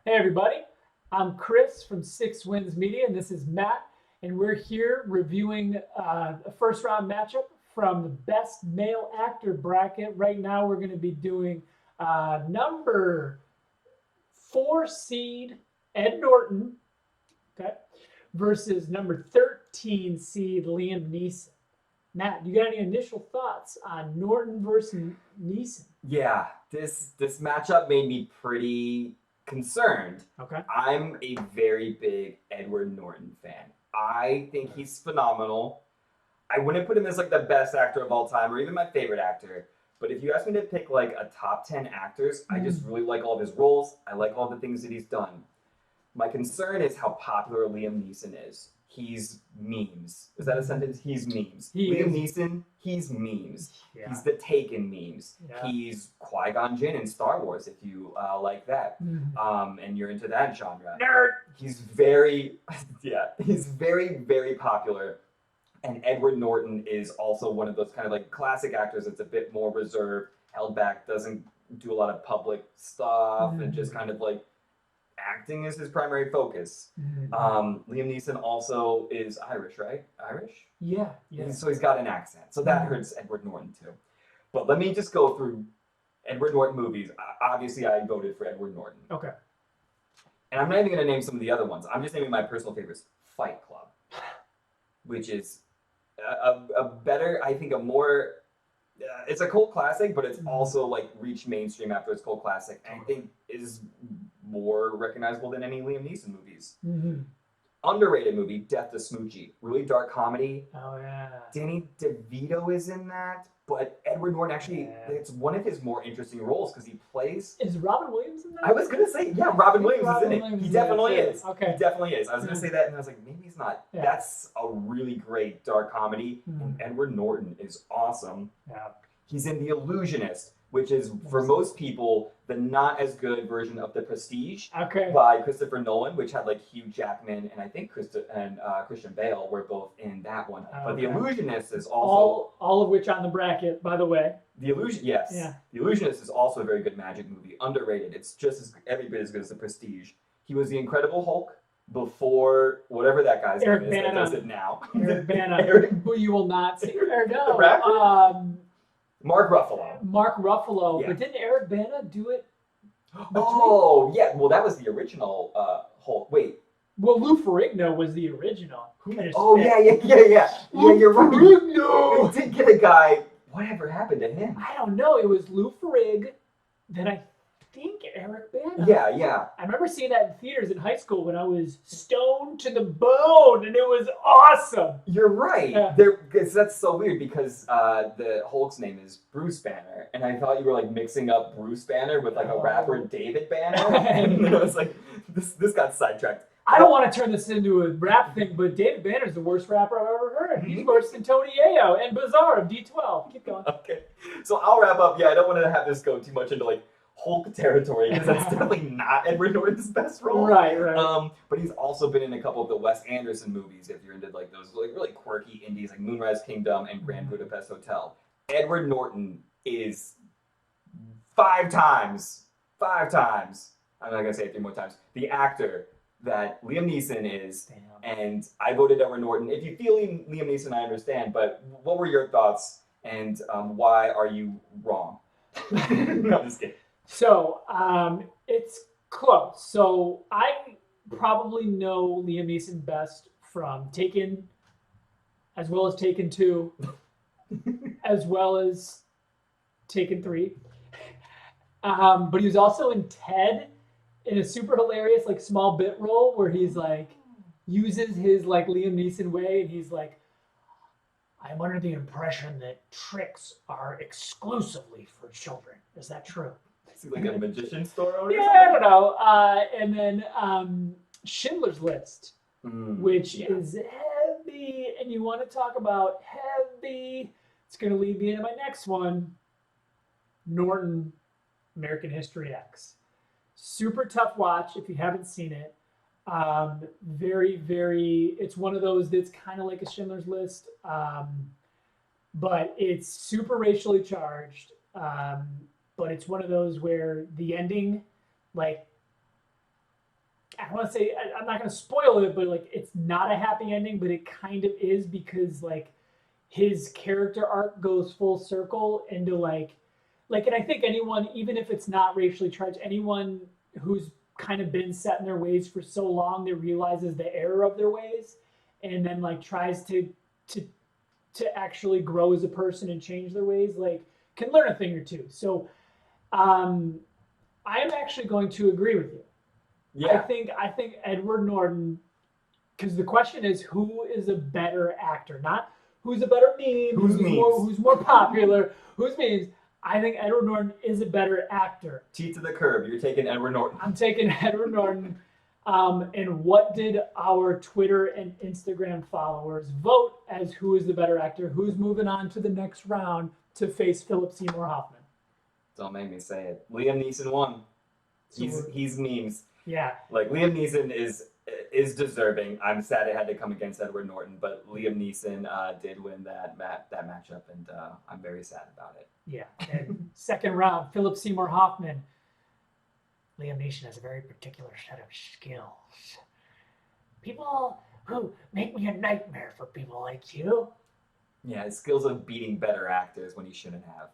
Hey everybody, I'm Chris from Six Wins Media, and this is Matt, and we're here reviewing a first round matchup from the best male actor bracket. Right now, we're going to be doing number 4 seed Ed Norton, okay, versus number 13 seed Liam Neeson. Matt, you got any initial thoughts on Norton versus Neeson? Yeah, this matchup made me pretty concerned. Okay. I'm a very big Edward Norton fan. I think he's phenomenal. I wouldn't put him as like the best actor of all time or even my favorite actor. But if you ask me to pick like a top 10 actors, I just really like all of his roles. I like all the things that he's done. My concern is how popular Liam Neeson is. He's memes. Is that a sentence? He's memes. Liam Neeson, he's memes. Yeah. He's the Taken memes. Yeah. He's Qui-Gon Jinn in Star Wars, if you like that. And you're into that genre. Nerd! He's very, he's very, very popular. And Edward Norton is also one of those kind of like classic actors that's a bit more reserved, held back, doesn't do a lot of public stuff, and just kind of like acting is his primary focus. Liam Neeson also is Irish, right? Irish? Yeah, yeah. So he's got an accent. So that hurts Edward Norton too. But let me just go through Edward Norton movies. Obviously, I voted for Edward Norton. Okay. And I'm not even going to name some of the other ones. I'm just naming my personal favorites. Fight Club, which is a better, I think, a more... it's a cult classic, but it's also like reached mainstream after its cult classic, and I think is more recognizable than any Liam Neeson movies. Underrated movie, Death to Smoochie. Really dark comedy. Oh, yeah. Danny DeVito is in that, but Edward Norton actually, it's one of his more interesting roles because he plays... Is Robin Williams in that? I was going to say, yeah, Robin Williams is in it. He definitely is. Okay. He definitely is. I was going to say that, and I was like, maybe he's not. Yeah. That's a really great dark comedy, and Edward Norton is awesome. Yeah. He's in The Illusionist, which is, for most people, the not as good version of The Prestige by Christopher Nolan, which had like Hugh Jackman and I think Christian Bale were both in that one. But The Illusionist is also... All of which on the bracket, by the way. The Illusionist is also a very good magic movie, underrated. It's just every bit as good as The Prestige. He was the Incredible Hulk before whatever that guy's name is that does it now. Eric Bana, who you will not see. The rapper? Mark Ruffalo. Yeah. But didn't Eric Bana do it? Oh, yeah. Well, that was the original Hulk. Wait. Well, Lou Ferrigno was the original. Oh, yeah. Yeah, you're right. Ferrigno! We did get a guy. Whatever happened to him? I don't know. It was Lou Ferrig. Then I think Eric Bana. Yeah. I remember seeing that in theaters in high school when I was stoned to the bone, and it was awesome. You're right. Yeah. That's so weird because the Hulk's name is Bruce Banner, and I thought you were like mixing up Bruce Banner with like a rapper David Banner, and I was like, this got sidetracked. I don't want to turn this into a rap thing, but David Banner's the worst rapper I've ever heard. He's worse than Tony Ayo and Bizarre of D12. Keep going. Okay, so I'll wrap up. Yeah, I don't want to have this go too much into like Hulk territory because that's definitely not Edward Norton's best role. Right. But he's also been in a couple of the Wes Anderson movies. If you're into like those like really quirky indies like Moonrise Kingdom and Grand Budapest Hotel, Edward Norton is five times. I'm not gonna say it 3 more times. The actor that Liam Neeson is, and I voted Edward Norton. If you feel Liam Neeson, I understand. But what were your thoughts, and why are you wrong? No, I'm just kidding. So, it's close. So, I probably know Liam Neeson best from Taken, as well as Taken 2, as well as Taken 3. But he was also in Ted in a super hilarious, like, small bit role where he's, like, uses his, like, Liam Neeson way, and he's like, I'm under the impression that tricks are exclusively for children. Is that true? Is he like a magician store owner? Yeah, I don't know. And then Schindler's List, which is heavy. And you want to talk about heavy. It's going to lead me into my next one. Norton, American History X. Super tough watch if you haven't seen it. Very, very, it's one of those that's kind of like a Schindler's List, but it's super racially charged. But it's one of those where the ending, like, I want to say I'm not going to spoil it, but like it's not a happy ending, but it kind of is because like his character arc goes full circle into and I think anyone, even if it's not racially charged, anyone who's kind of been set in their ways for so long that realizes the error of their ways and then like tries to to actually grow as a person and change their ways, like can learn a thing or two. So um, I am actually going to agree with you. Yeah. I think Edward Norton, because the question is who is a better actor, not who's a better meme, Who's memes? who's more popular, who's memes. I think Edward Norton is a better actor. Teeth to the curb. You're taking Edward Norton. I'm taking Edward Norton. And what did our Twitter and Instagram followers vote as who is the better actor? Who's moving on to the next round to face Philip Seymour Hoffman? Don't make me say it. Liam Neeson won. So He's memes. yeah. Like Liam Neeson is deserving. I'm sad it had to come against Edward Norton, but Liam Neeson did win that matchup, and I'm very sad about it. Yeah. And second round, Philip Seymour Hoffman. Liam Neeson has a very particular set of skills. People who make me a nightmare for people like you. Yeah, his skills of beating better actors when he shouldn't have.